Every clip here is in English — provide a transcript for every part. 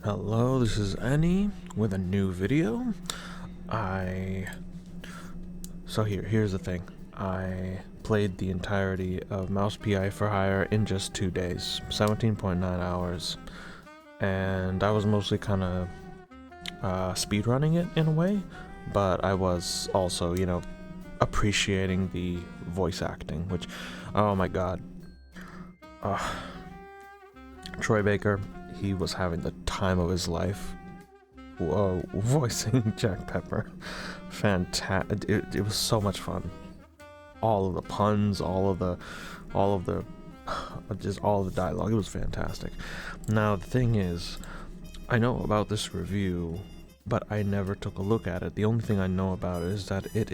Hello, this is Annie with a new video. Here's the thing. I played the entirety of Mouse PI for Hire in just 2 days, 17.9 hours, and I was mostly kind of speedrunning it in a way, but I was also, appreciating the voice acting, which, oh my god. Troy Baker, he was having the time of his life. Whoa, voicing Jack Pepper. Fantastic. It was so much fun. All of the puns, all of the dialogue. It was fantastic. Now, the thing is, I know about this review, but I never took a look at it. The only thing I know about it is that it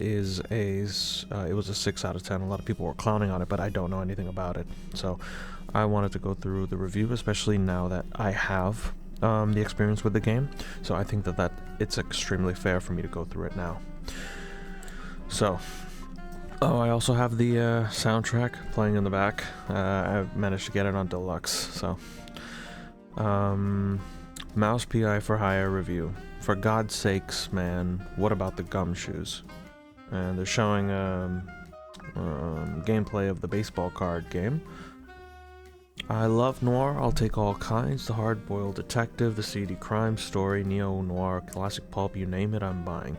was a 6 out of 10. A lot of people were clowning on it, but I don't know anything about it. So I wanted to go through the review, especially now that I have the experience with the game. So I think that it's extremely fair for me to go through it now. So, I also have the soundtrack playing in the back. I managed to get it on deluxe. So, Mouse PI for Hire review. For God's sakes, man, what about the gumshoes? And they're showing gameplay of the baseball card game. I love noir, I'll take all kinds, the hard-boiled detective, the seedy crime story, neo-noir, classic pulp, you name it, I'm buying.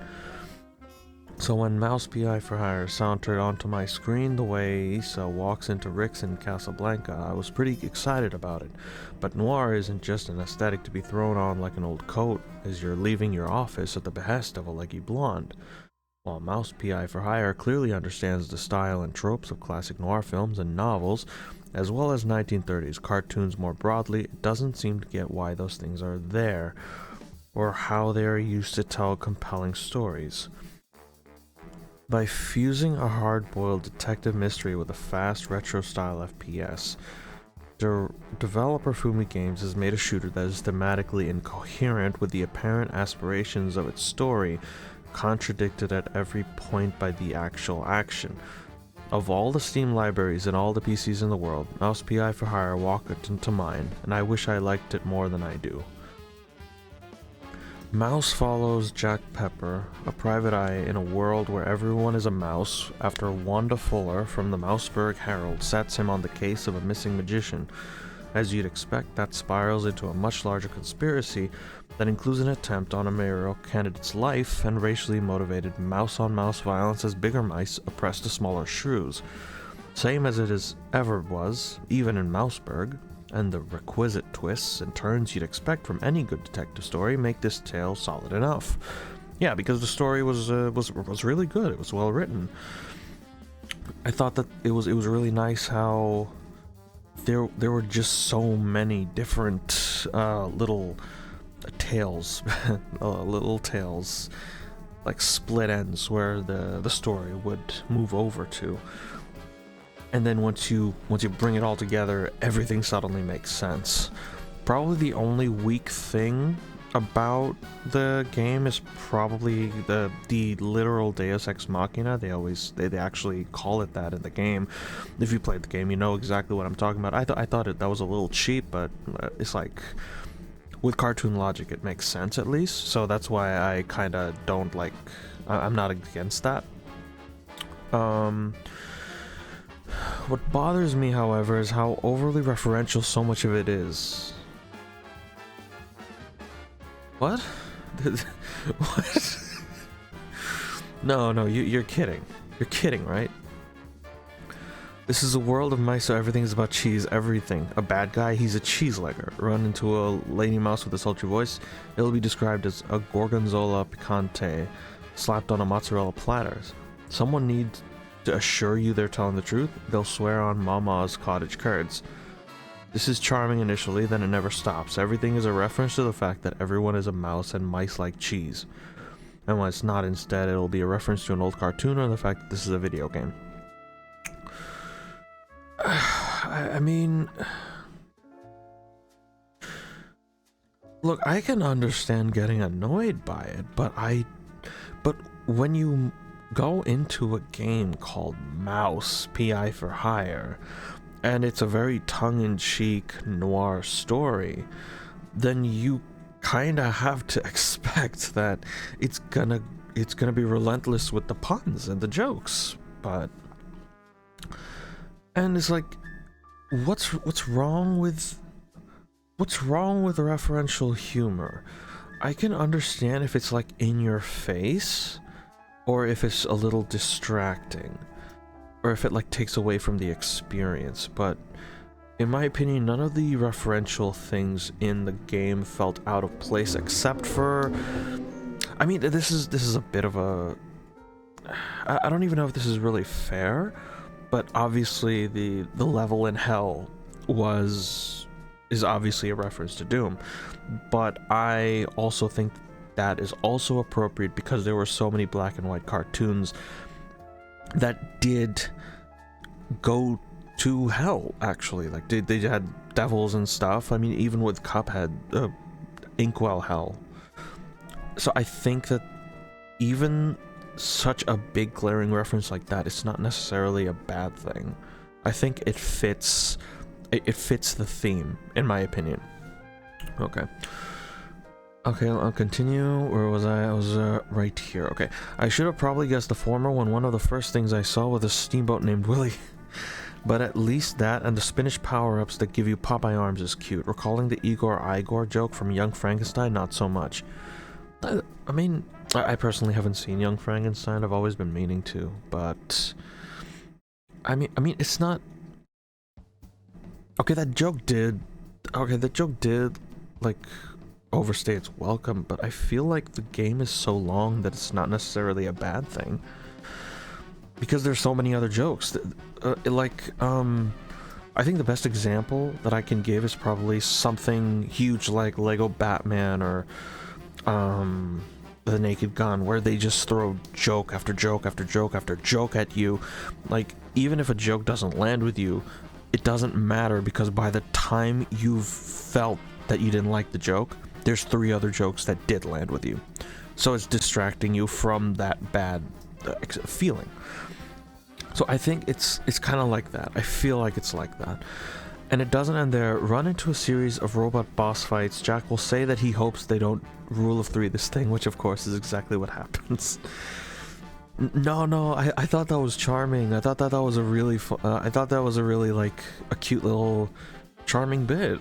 So when Mouse PI for Hire sauntered onto my screen the way Issa walks into Rick's in Casablanca, I was pretty excited about it. But noir isn't just an aesthetic to be thrown on like an old coat as you're leaving your office at the behest of a leggy blonde. While Mouse PI for Hire clearly understands the style and tropes of classic noir films and novels, as well as 1930s cartoons more broadly, it doesn't seem to get why those things are there, or how they are used to tell compelling stories. By fusing a hard-boiled detective mystery with a fast retro-style FPS, developer Fumi Games has made a shooter that is thematically incoherent with the apparent aspirations of its story, contradicted at every point by the actual action. Of all the Steam libraries and all the PCs in the world, Mouse PI for Hire walked into mine, and I wish I liked it more than I do. Mouse follows Jack Pepper, a private eye in a world where everyone is a mouse, after Wanda Fuller from the Mouseburg Herald sets him on the case of a missing magician. As you'd expect, that spirals into a much larger conspiracy that includes an attempt on a mayoral candidate's life and racially motivated mouse-on-mouse violence as bigger mice oppress the smaller shrews. Same as it ever was, even in Mouseburg, and the requisite twists and turns you'd expect from any good detective story make this tale solid enough. Yeah, because the story was really good. It was well written. I thought that it was really nice how there were just so many different little tales, like split ends where the story would move over to. And then once you bring it all together, everything suddenly makes sense. Probably the only weak thing about the game is probably the literal Deus Ex Machina. They actually call it that in the game. If you played the game, you know exactly what I'm talking about. I thought that was a little cheap, but it's like, with cartoon logic, it makes sense at least. So that's why I kind of don't like. I'm not against that. What bothers me, however, is how overly referential so much of it is. What? What? No, you're kidding. You're kidding, right? This is a world of mice, so everything is about cheese, everything. A bad guy, he's a cheese-legger. Run into a lady mouse with a sultry voice, it'll be described as a gorgonzola picante slapped on a mozzarella platter. Someone needs to assure you they're telling the truth, they'll swear on Mama's cottage curds. This is charming initially, then it never stops. Everything is a reference to the fact that everyone is a mouse and mice like cheese. And when it's not, instead, it'll be a reference to an old cartoon or the fact that this is a video game. I mean, look, I can understand getting annoyed by it, but when you go into a game called Mouse PI for Hire, and it's a very tongue-in-cheek noir story, then you kind of have to expect that it's gonna be relentless with the puns and the jokes. But and it's like, what's wrong with referential humor? I can understand if it's like in your face, or if it's a little distracting, or if it like takes away from the experience, but in my opinion, none of the referential things in the game felt out of place, except for, I mean, this is a bit of a, I don't even know if this is really fair, but obviously the level in hell is obviously a reference to Doom, but I also think that is also appropriate because there were so many black and white cartoons that did go to hell, actually. Like they had devils and stuff. I mean, even with Cuphead, Inkwell hell. So I think that even such a big glaring reference like that, it's not necessarily a bad thing. I think it fits the theme, in my opinion. Okay, I'll continue. Where was I? I was right here. Okay, I should have probably guessed the former when one of the first things I saw was a steamboat named Willie. But at least that and the spinach power-ups that give you Popeye arms is cute. Recalling the Igor joke from Young Frankenstein, not so much. I mean, I personally haven't seen Young Frankenstein. I've always been meaning to, but I mean, it's not. Okay, that joke did like overstay its welcome, but I feel like the game is so long that it's not necessarily a bad thing. Because there's so many other jokes. I think the best example that I can give is probably something huge like Lego Batman or The Naked Gun, where they just throw joke after joke after joke after joke at you. Like, even if a joke doesn't land with you, it doesn't matter, because by the time you've felt that you didn't like the joke, there's 3 other jokes that did land with you. So it's distracting you from that bad feeling. So I think it's kind of like that. I feel like it's like that. And it doesn't end there. Run into a series of robot boss fights. Jack will say that he hopes they don't rule of 3 this thing, which of course is exactly what happens. No, I thought that was charming. I thought that was a really I thought that was a really, like, a cute little charming bit.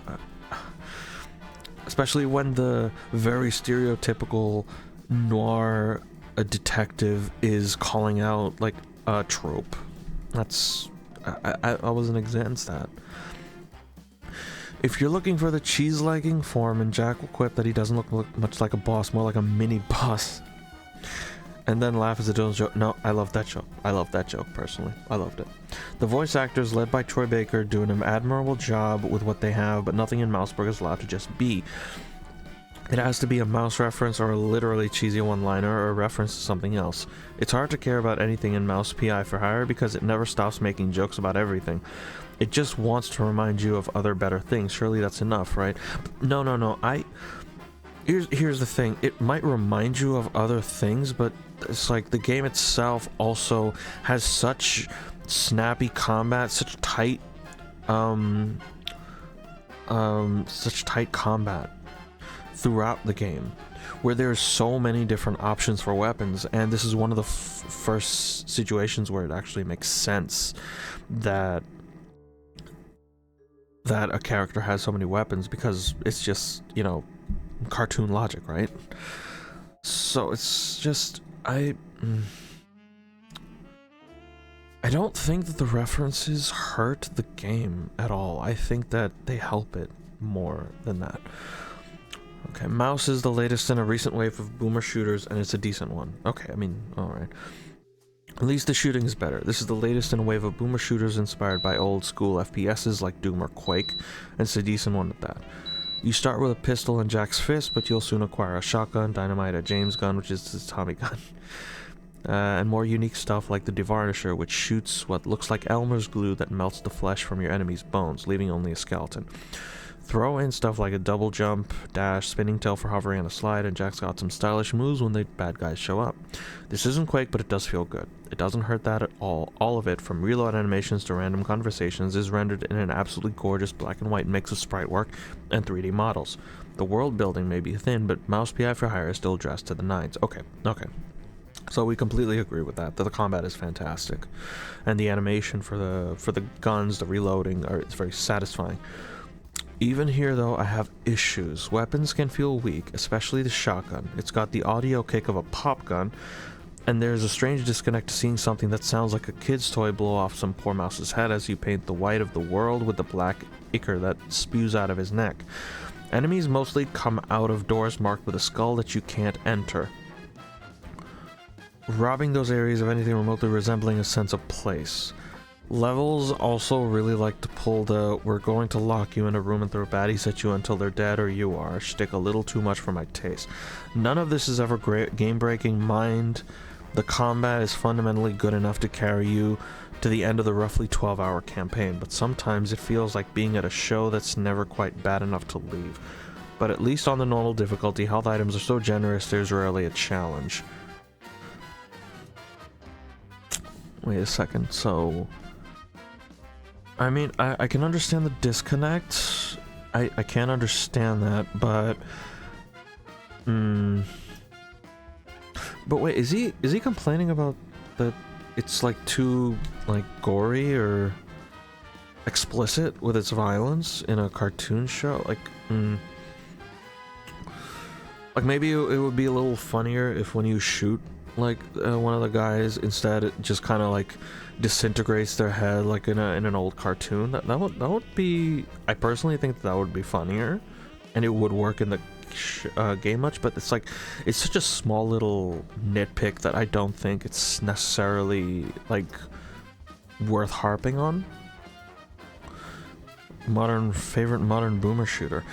Especially when the very stereotypical noir detective is calling out, like, a trope. That's... I wasn't against that. If you're looking for the cheese-legging form, and Jack will quip that he doesn't look much like a boss, more like a mini-boss. And then laugh as a Jones joke. No, I love that joke. I love that joke, personally. I loved it. The voice actors, led by Troy Baker, do an admirable job with what they have, but nothing in Mouseburg is allowed to just be. It has to be a mouse reference or a literally cheesy one-liner or a reference to something else. It's hard to care about anything in Mouse PI for Hire because it never stops making jokes about everything. It just wants to remind you of other better things. Surely that's enough, right? No. Here's the thing. It might remind you of other things, but it's like the game itself also has such snappy combat, such tight combat throughout the game, where there's so many different options for weapons, and this is one of the first situations where it actually makes sense that a character has so many weapons, because it's just, you know, cartoon logic, right? So it's just, I don't think that the references hurt the game at all. I think that they help it more than that. Okay, Mouse is the latest in a recent wave of boomer shooters, and it's a decent one. Okay, I mean, alright. At least the shooting is better. This is the latest in a wave of boomer shooters inspired by old school FPSs like Doom or Quake, and it's a decent one at that. You start with a pistol and Jack's fist, but you'll soon acquire a shotgun, dynamite, a James gun, which is his Tommy gun, and more unique stuff like the Devarnisher, which shoots what looks like Elmer's glue that melts the flesh from your enemy's bones, leaving only a skeleton. Throw in stuff like a double jump, dash, spinning tail for hovering, and a slide, and Jack's got some stylish moves when the bad guys show up. This isn't Quake, but it does feel good. It doesn't hurt that at all. All of it, from reload animations to random conversations, is rendered in an absolutely gorgeous black and white mix of sprite work and 3D models. The world building may be thin, but Mouse PI for Hire is still dressed to the nines. Okay. So we completely agree with that the combat is fantastic, and the animation for the guns, the reloading, it's very satisfying. Even here though, I have issues. Weapons can feel weak, especially the shotgun. It's got the audio kick of a pop gun, and there's a strange disconnect to seeing something that sounds like a kid's toy blow off some poor mouse's head as you paint the white of the world with the black ichor that spews out of his neck. Enemies mostly come out of doors marked with a skull that you can't enter, robbing those areas of anything remotely resembling a sense of place. Levels also really like to pull the "we're going to lock you in a room and throw baddies at you until they're dead or you are" shtick a little too much for my taste. None of this is ever game-breaking. Mind, the combat is fundamentally good enough to carry you to the end of the roughly 12-hour campaign, but sometimes it feels like being at a show that's never quite bad enough to leave. But at least on the normal difficulty, health items are so generous there's rarely a challenge. Wait a second, so... I mean, I can understand the disconnect. I can't understand that, but... But wait, is he complaining about that it's like too, like, gory or explicit with its violence in a cartoon show? Like, like maybe it would be a little funnier if when you shoot like one of the guys, instead it just kind of like disintegrates their head like in an old cartoon. That would be, I personally think that would be funnier, and it would work in the game much. But it's like, it's such a small little nitpick that I don't think it's necessarily like worth harping on. Favorite modern boomer shooter.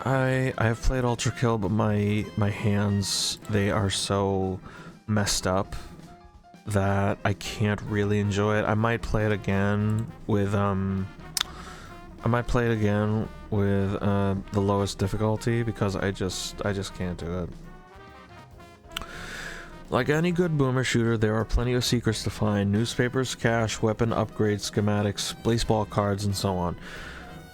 I have played Ultra Kill, but my hands, they are so messed up that I can't really enjoy it. I might play it again with the lowest difficulty, because I just can't do it. Like any good boomer shooter, there are plenty of secrets to find: newspapers, cash, weapon upgrades, schematics, baseball cards, and so on.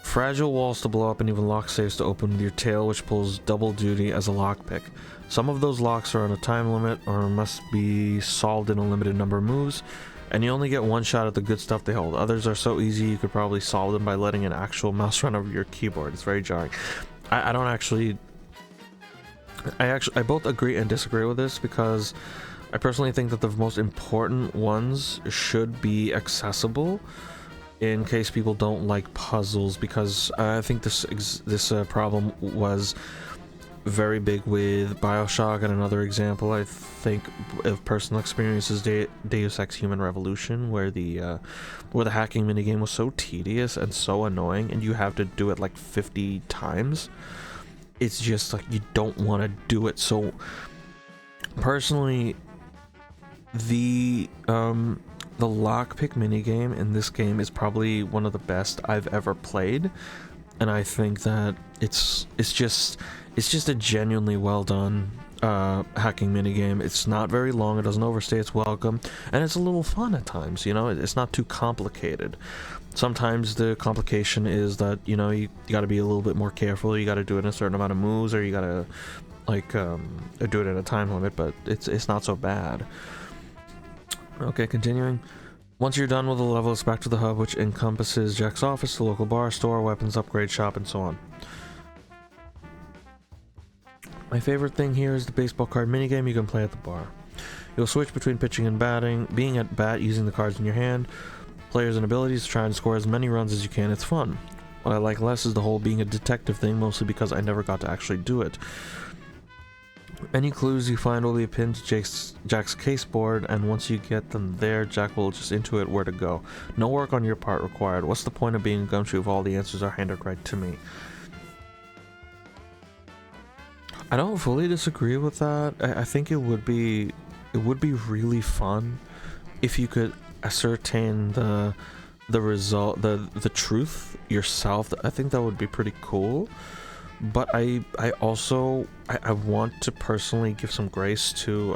Fragile walls to blow up, and even lock safes to open with your tail, which pulls double duty as a lockpick. Some of those locks are on a time limit or must be solved in a limited number of moves, and you only get one shot at the good stuff they hold. Others are so easy you could probably solve them by letting an actual mouse run over your keyboard. It's very jarring. I both agree and disagree with this, because I personally think that the most important ones should be accessible in case people don't like puzzles, because I think this problem was very big with BioShock, and another example I think of personal experience is Deus Ex Human Revolution, where the hacking minigame was so tedious and so annoying, and you have to do it like 50 times. It's just like you don't want to do it. So personally, the lockpick minigame in this game is probably one of the best I've ever played, and I think that it's just a genuinely well done hacking minigame. It's not very long, it doesn't overstay its welcome, and it's a little fun at times, you know. It's not too complicated. Sometimes the complication is that, you know, you got to be a little bit more careful, you got to do it in a certain amount of moves, or you got to like do it at a time limit, but it's not so bad. Okay, continuing. Once you're done with the level, it's back to the hub, which encompasses Jack's office, the local bar, store, weapons, upgrade shop, and so on. My favorite thing here is the baseball card minigame you can play at the bar. You'll switch between pitching and batting, being at bat using the cards in your hand, players and abilities to try and score as many runs as you can. It's fun. What I like less is the whole being a detective thing, mostly because I never got to actually do it. Any clues you find will be pinned to Jack's caseboard, and once you get them there, Jack will just intuit where to go. No work on your part required. What's the point of being a gumshoe if all the answers are handed right to me? I don't fully disagree with that. I think it would be really fun if you could ascertain the result, the truth yourself. I think that would be pretty cool. But I also want to personally give some grace to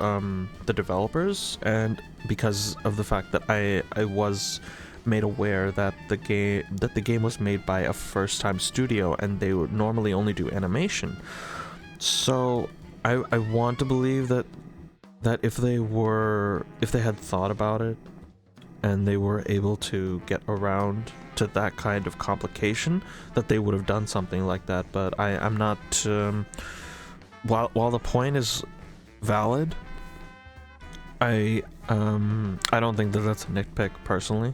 the developers, and because of the fact that I was made aware that the game was made by a first-time studio, and they would normally only do animation. So I want to believe that if they had thought about it and they were able to get around to that kind of complication, that they would have done something like that. But I'm not. While the point is valid, I don't think that that's a nitpick personally.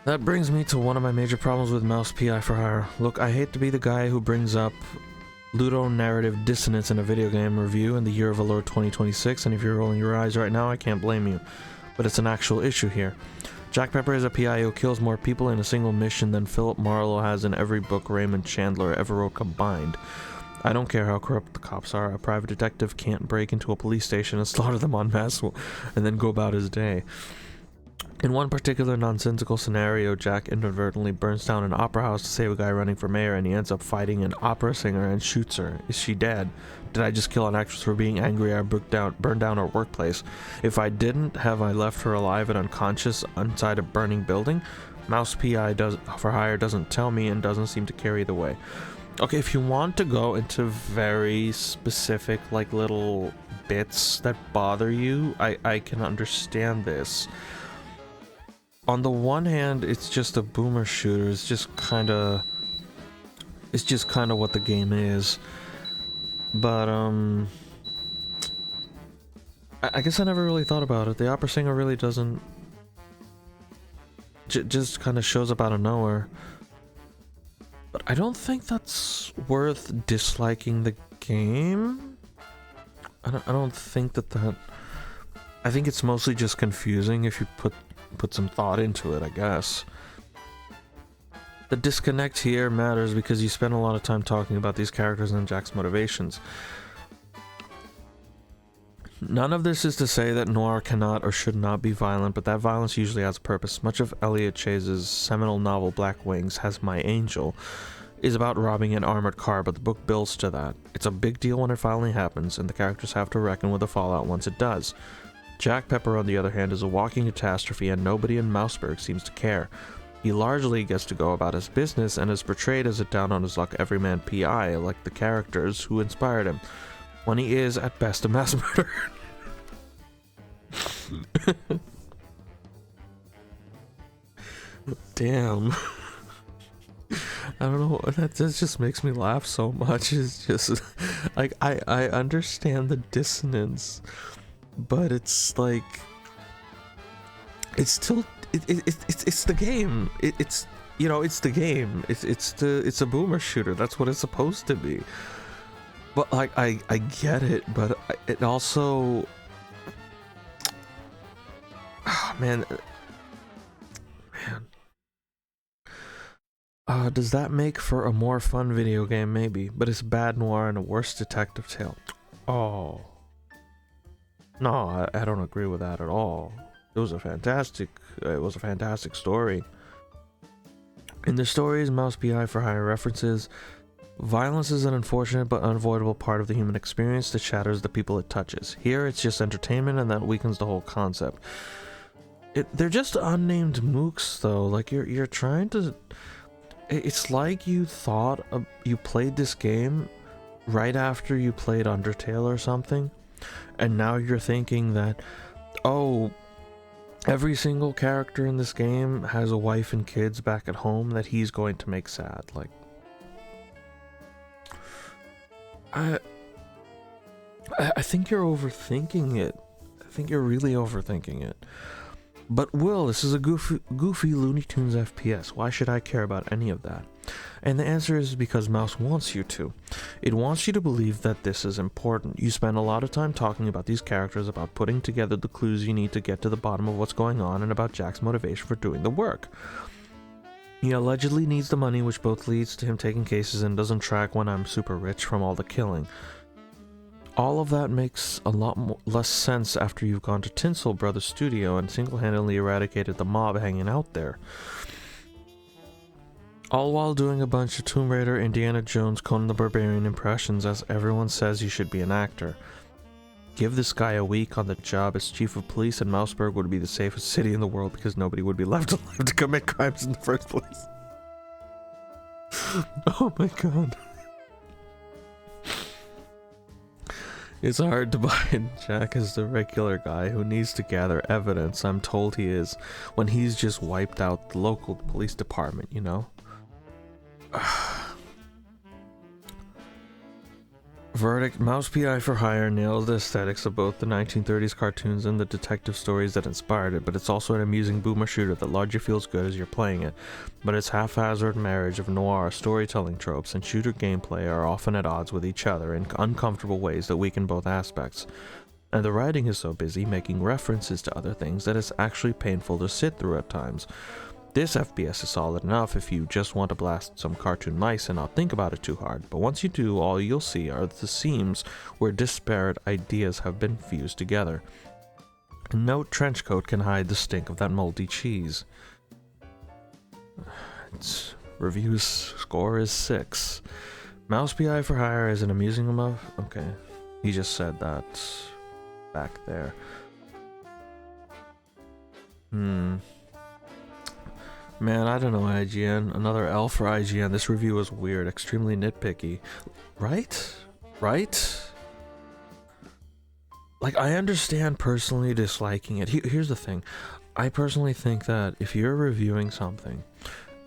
That brings me to one of my major problems with Mouse PI for Hire. Look, I hate to be the guy who brings up ludonarrative dissonance in a video game review in the year of our Lord 2026, and if you're rolling your eyes right now, I can't blame you. But it's an actual issue here. Jack Pepper is a PI who kills more people in a single mission than Philip Marlowe has in every book Raymond Chandler ever wrote combined. I don't care how corrupt the cops are, a private detective can't break into a police station and slaughter them en masse and then go about his day. In one particular nonsensical scenario, Jack inadvertently burns down an opera house to save a guy running for mayor, and he ends up fighting an opera singer and shoots her. Is she dead? Did I just kill an actress for being angry I burned down her workplace? If I didn't, have I left her alive and unconscious inside a burning building? Mouse PI for Hire doesn't tell me and doesn't seem to care either way. Okay, if you want to go into very specific, like, little bits that bother you, I can understand this. On the one hand, it's just a boomer shooter. It's just kind of what the game is. But I guess I never really thought about it. The opera singer really doesn't. Just kind of shows up out of nowhere. But I don't think that's worth disliking the game. I don't think that. I think it's mostly just confusing if you put some thought into it, I guess. The disconnect here matters because you spend a lot of time talking about these characters and Jack's motivations. None of this is to say that noir cannot or should not be violent, but that violence usually has a purpose. Much of Elliot Chase's seminal novel Black Wings Has My Angel is about robbing an armored car, but the book builds to that. It's a big deal when it finally happens, and the characters have to reckon with the fallout once it does. Jack Pepper, on the other hand, is a walking catastrophe, and nobody in Mouseburg seems to care. He largely gets to go about his business and is portrayed as a down-on-his-luck everyman PI, like the characters who inspired him, when he is, at best, a mass murderer. Damn. I don't know, that just makes me laugh so much. It's just, like, I understand the dissonance, but it's like, it's still, it's the game. It's, you know, it's the game. It's a boomer shooter. That's what it's supposed to be. But like, I get it, but it also, oh, man. Does that make for a more fun video game? Maybe, but it's bad noir and a worse detective tale. Oh. No, I don't agree with that at all. It was a fantastic story. In the stories Mouse PI for Hire references, violence is an unfortunate but unavoidable part of the human experience that shatters the people it touches. Here, it's just entertainment, and that weakens the whole concept. They're just unnamed mooks, though. Like, you're trying to. It's like you thought you played this game right after you played Undertale or something, and now you're thinking that, oh, every single character in this game has a wife and kids back at home that he's going to make sad. Like, I think you're overthinking it. I think you're really overthinking it. But Will, this is a goofy Looney Tunes FPS. Why should I care about any of that? And the answer is because Mouse wants you to. It wants you to believe that this is important. You spend a lot of time talking about these characters, about putting together the clues you need to get to the bottom of what's going on, and about Jack's motivation for doing the work. He allegedly needs the money, which both leads to him taking cases and doesn't track when I'm super rich from all the killing. All of that makes a lot less sense after you've gone to Tinsel Brothers Studio and single-handedly eradicated the mob hanging out there. All while doing a bunch of Tomb Raider, Indiana Jones, Conan the Barbarian impressions, as everyone says you should be an actor. Give this guy a week on the job as chief of police and Mouseburg would be the safest city in the world because nobody would be left alive to commit crimes in the first place. Oh my god. It's hard to buy Jack as the regular guy who needs to gather evidence. I'm told he is, when he's just wiped out the local police department, you know? Verdict: Mouse PI for Hire nails the aesthetics of both the 1930s cartoons and the detective stories that inspired it, but it's also an amusing boomer shooter that largely feels good as you're playing it. But its haphazard marriage of noir storytelling tropes and shooter gameplay are often at odds with each other in uncomfortable ways that weaken both aspects. And the writing is so busy making references to other things that it's actually painful to sit through at times. This FPS is solid enough if you just want to blast some cartoon mice and not think about it too hard, but once you do, all you'll see are the seams where disparate ideas have been fused together. No trench coat can hide the stink of that moldy cheese. Its review score is 6. Mouse PI for Hire is an amusing enough... Okay, he just said that back there. Man, I don't know, IGN. Another L for IGN. This review is weird, extremely nitpicky. Right? Right? Like, I understand personally disliking it. Here's the thing. I personally think that if you're reviewing something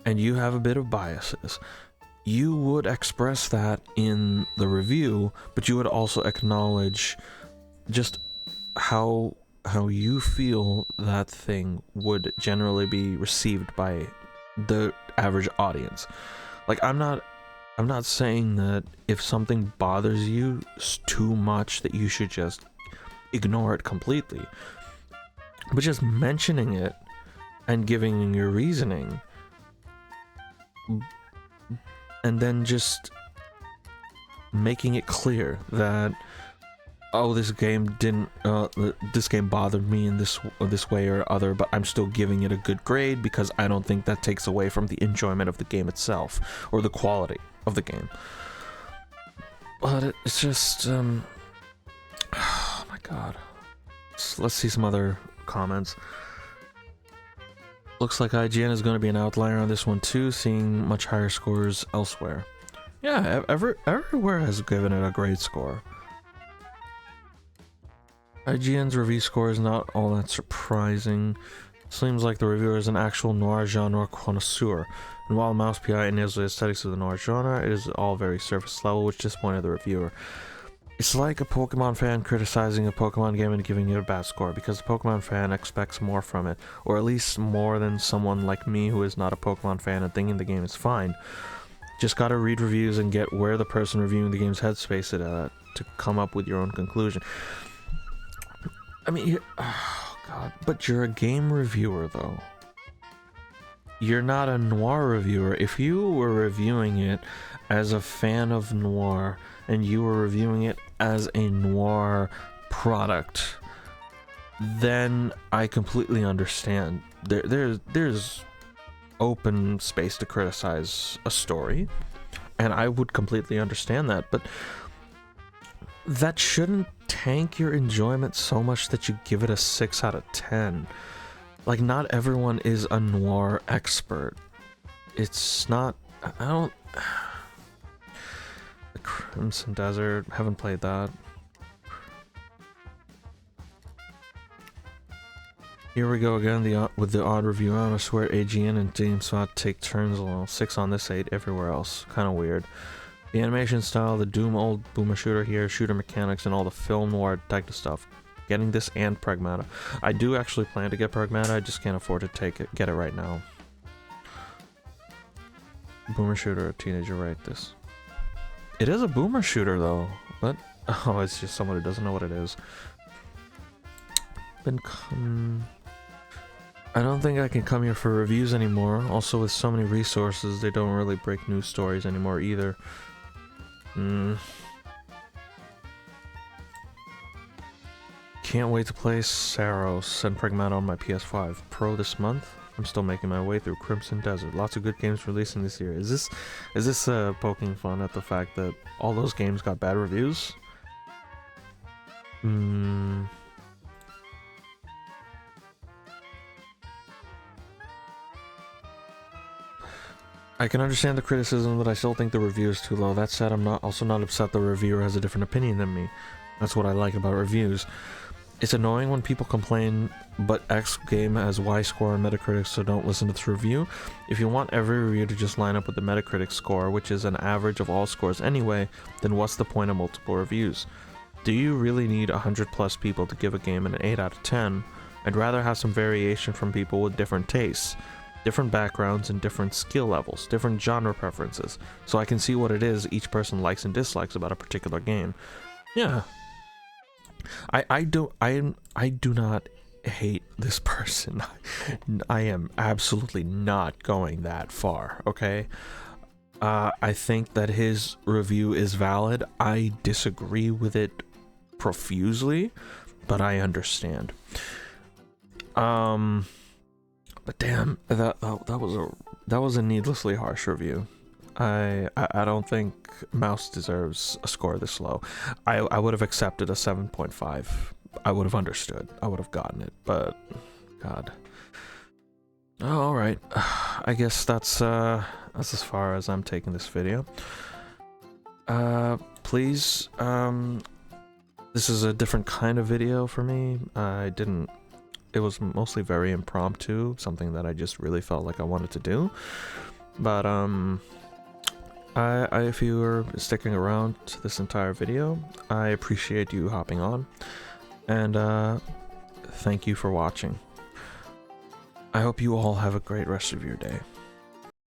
and you have a bit of biases, you would express that in the review, but you would also acknowledge just how you feel that thing would generally be received by the average audience. Like, I'm not saying that if something bothers you too much that you should just ignore it completely, but just mentioning it and giving your reasoning, and then just making it clear that, oh, this game bothered me in this way or other, but I'm still giving it a good grade because I don't think that takes away from the enjoyment of the game itself or the quality of the game. But it's just oh my god. Let's see some other comments. Looks like IGN is going to be an outlier on this one too, seeing much higher scores elsewhere. Yeah, everywhere has given it a great score. IGN's review score is not all that surprising. Seems like the reviewer is an actual noir genre connoisseur, and while Mouse PI nails the aesthetics of the noir genre, it is all very surface level, which disappointed the reviewer. It's like a Pokemon fan criticizing a Pokemon game and giving it a bad score, because the Pokemon fan expects more from it, or at least more than someone like me who is not a Pokemon fan and thinking the game is fine. Just gotta read reviews and get where the person reviewing the game's headspace is at to come up with your own conclusion. I mean, oh god, but you're a game reviewer though. You're not a noir reviewer. If you were reviewing it as a fan of noir and you were reviewing it as a noir product, then I completely understand. There's open space to criticize a story, and I would completely understand that, but that shouldn't tank your enjoyment so much that you give it a 6 out of 10. Like, not everyone is a noir expert. It's not... I don't... The Crimson Desert, haven't played that. Here we go again with the odd review. I swear IGN and GameSpot take turns alone. 6 on this, 8 everywhere else. Kinda weird. The animation style, the Doom old boomer shooter here, shooter mechanics, and all the film noir detective stuff. Getting this and Pragmata. I do actually plan to get Pragmata, I just can't afford to get it right now. Boomer shooter, a teenager, right? This. It is a boomer shooter though, but oh, it's just someone who doesn't know what it is. I don't think I can come here for reviews anymore. Also, with so many resources, they don't really break news stories anymore either. Can't wait to play Saros and Pragmata on my PS5 Pro this month. I'm still making my way through Crimson Desert. Lots of good games releasing this year. Is this poking fun at the fact that all those games got bad reviews? I can understand the criticism, but I still think the review is too low. That said, I'm also not upset the reviewer has a different opinion than me. That's what I like about reviews. It's annoying when people complain, but X game has Y score on Metacritic, so don't listen to this review. If you want every review to just line up with the Metacritic score, which is an average of all scores anyway, then what's the point of multiple reviews? Do you really need 100 plus people to give a game an 8 out of 10? I'd rather have some variation from people with different tastes, different backgrounds, and different skill levels, different genre preferences, so I can see what it is each person likes and dislikes about a particular game. Yeah. I do not hate this person. I am absolutely not going that far, okay? I think that his review is valid. I disagree with it profusely, but I understand. But damn, that was a needlessly harsh review. I don't think Mouse deserves a score this low. I would have accepted a 7.5. I would have understood. I would have gotten it, but God. Oh, all right. I guess that's as far as I'm taking this video. Please, this is a different kind of video for me. It was mostly very impromptu, something that I just really felt like I wanted to do. But if you were sticking around to this entire video, I appreciate you hopping on, and thank you for watching. I hope you all have a great rest of your day.